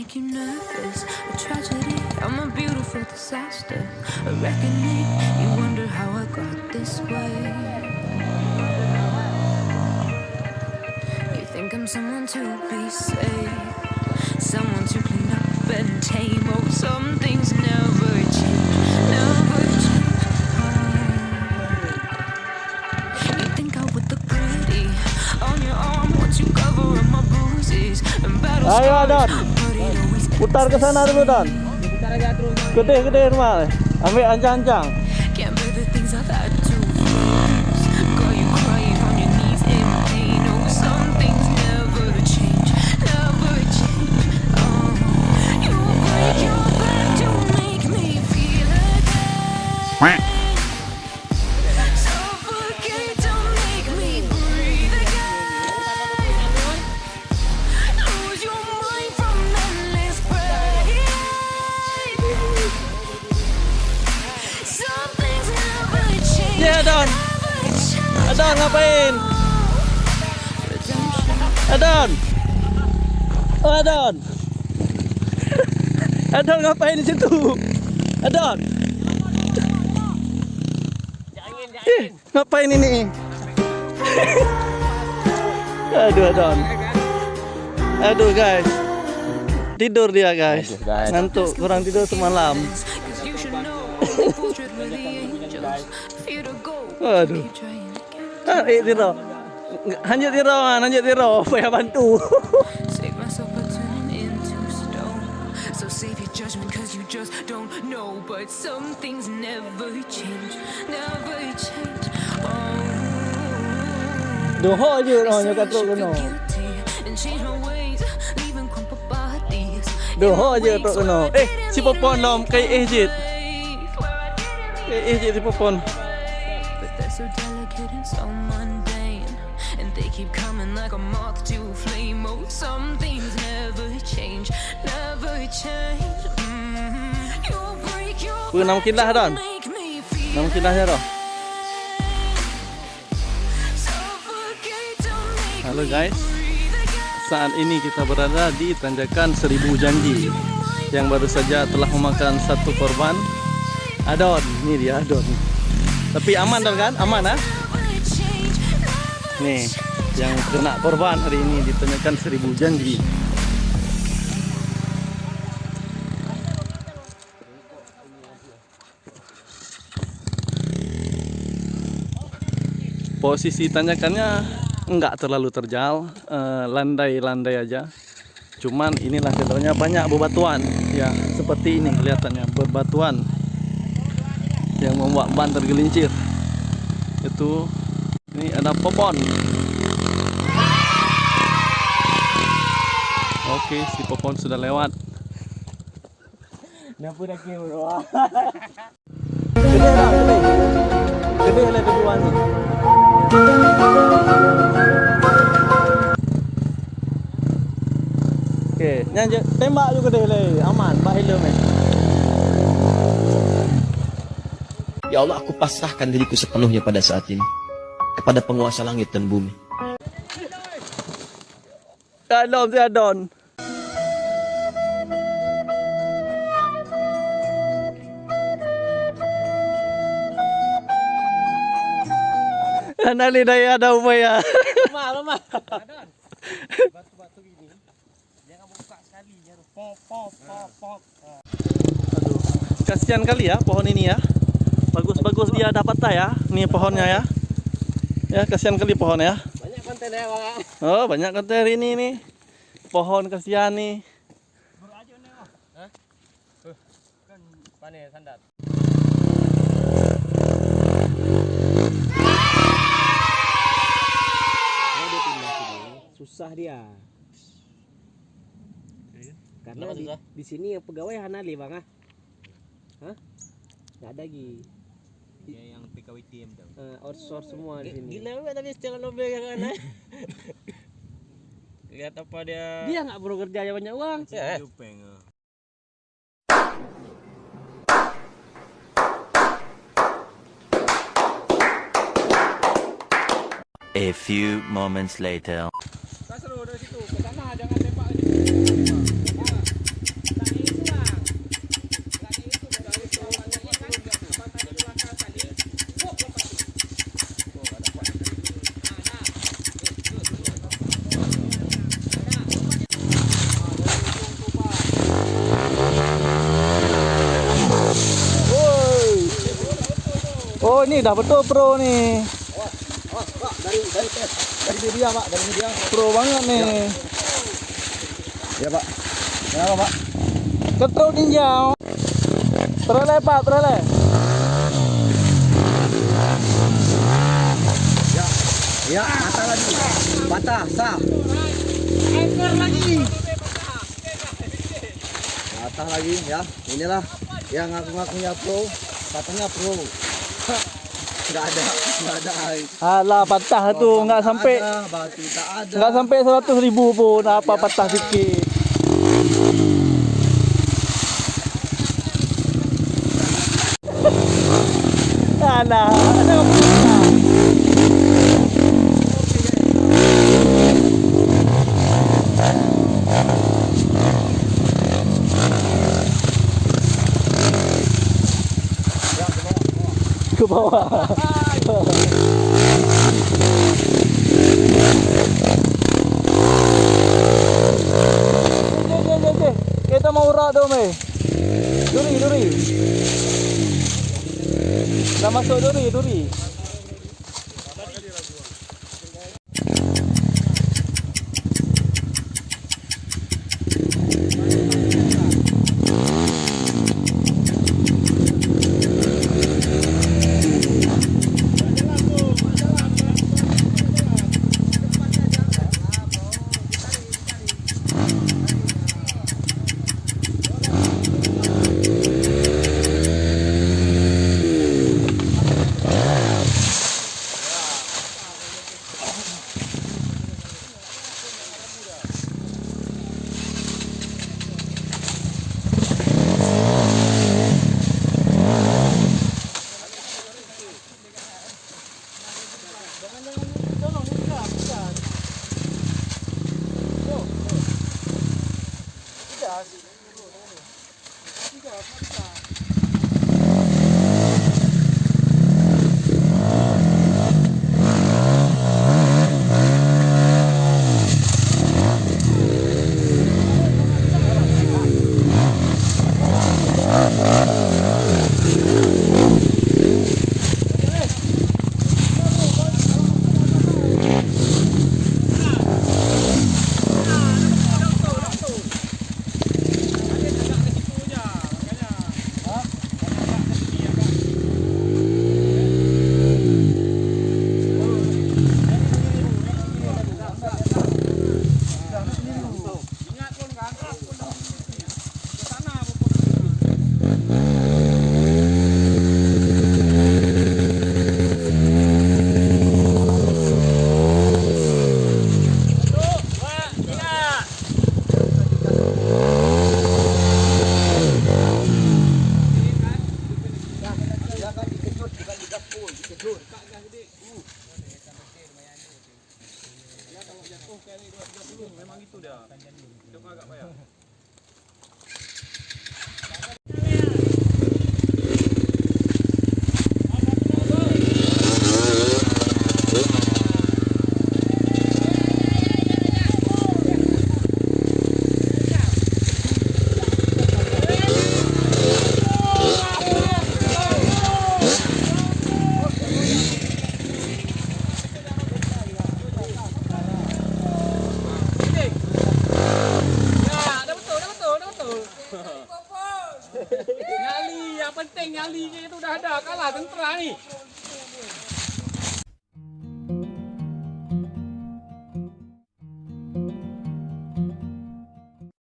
make you nervous. A tragedy, I'm a beautiful disaster. A reckoning, you wonder how I got this way. You think I'm someone to be saved, someone to clean up and tame. Oh, some things never change, never change. You think I would look pretty on your arm once you cover up my bruises and battle scars. Putar ke sana dulu, Don. Putar aja terus. Gede rumah. Ambil ancang-ancang. Can't bear the things I've had to face. Got you crying on your knees in pain. Oh, some things never change, never change. Oh, you break your back to make me feel again. Suffocate to make me breathe again. Lose your mind from endless pain. Some things never change. Ya, Don. Don ngapain? Adon. Adon. Adon ngapain di situ? Adon. Ngapain ini? Aduh, Adon. Aduh, guys. Tidur dia, guys. Ngantuk, kurang tidur semalam. Aduh. Tiro. Lanjut Tiro, supaya bantu. Save myself by turning into stone. So save your judgment cause you just don't know. But some things never change, never change. Oh, Doho je rohnya katruk kena. and change my ways, leaving crumpled bodies. Doho je katruk kena. Si Popon dom kai jit. Jit si Popon. But they're so delicate and so mundane, and they keep coming like a moth to a flame. Oh, some things never change, never change. You break your Nama kilah, Don. make me feel Nama kilahnya roh. suffocate to make Halo me guys. breathe again. Saat ini kita berada di tanjakan 1000 janji yang baru saja telah memakan satu korban. Adon, ini dia Adon. Tapi aman Don kan? Aman ah? Never change, never Nih, yang kena korban hari ini di tanjakan 1000 janji. Posisi tanjakannya enggak terlalu terjal, landai-landai aja. Cuman inilah sebenarnya banyak bebatuan, ya seperti ini kelihatannya bebatuan yang membuat ban tergelincir. Itu ini ada Popon. Oke, si Popon sudah lewat. Kenapa dah kira bro? Gede lah, gede lah kedua ni. Oke, nyanyi tembak juga deh le, aman, pak helm ni. Ya Allah, aku pasrahkan diriku sepenuhnya pada saat ini kepada penguasa langit dan bumi. Adon si Adon. Nali daya ada upaya. Lemah. Batu-batu gini. Jangan buka sekali ya. Pop. Aduh, kasihan kali ya pohon ini ya. Bagus-bagus dia dapat ya. Nih pohonnya ya. Ya, kasihan kali pohon ya. Banyak konten ya, Bang. Oh, banyak konten ini nih. Pohon kasihan nih. Hah? Kan panen sandat. Dia pindah sini, susah dia. Karena di sini yang pegawai Hanali, Bang ah. Hah? Enggak ada lagi. Dia yang PKW TM dah. Outsource semua di sini. Gila banget tapi secara lobby yang mana? Lihat apa dia? Dia enggak perlu kerja banyak uang. Ya. A few moments later. Kasro dari situ, ke sana jangan tembak aja. Oh ini dah betul pro nih. Pak, dari media, Pak, dari media. Pro banget nih. Ya, Pak. Kenapa, Pak? Ketruk tinjau. Terleh Pak, terleh. Ya, patah lagi. Patah, sah. Ekor lagi. Patah lagi ya. Inilah yang ngaku-ngakunya pro, katanya pro. Enggak ada. Alah patah tu enggak sampai Batu tak ada. enggak sampai 100.000 pun apa patah sikit. Alah, ke bawah. Kita mau urak tu, Mei. Duri. Dah masuk duri. Nyali, yang penting nyalinya itu udah ada, kalah tentera nih.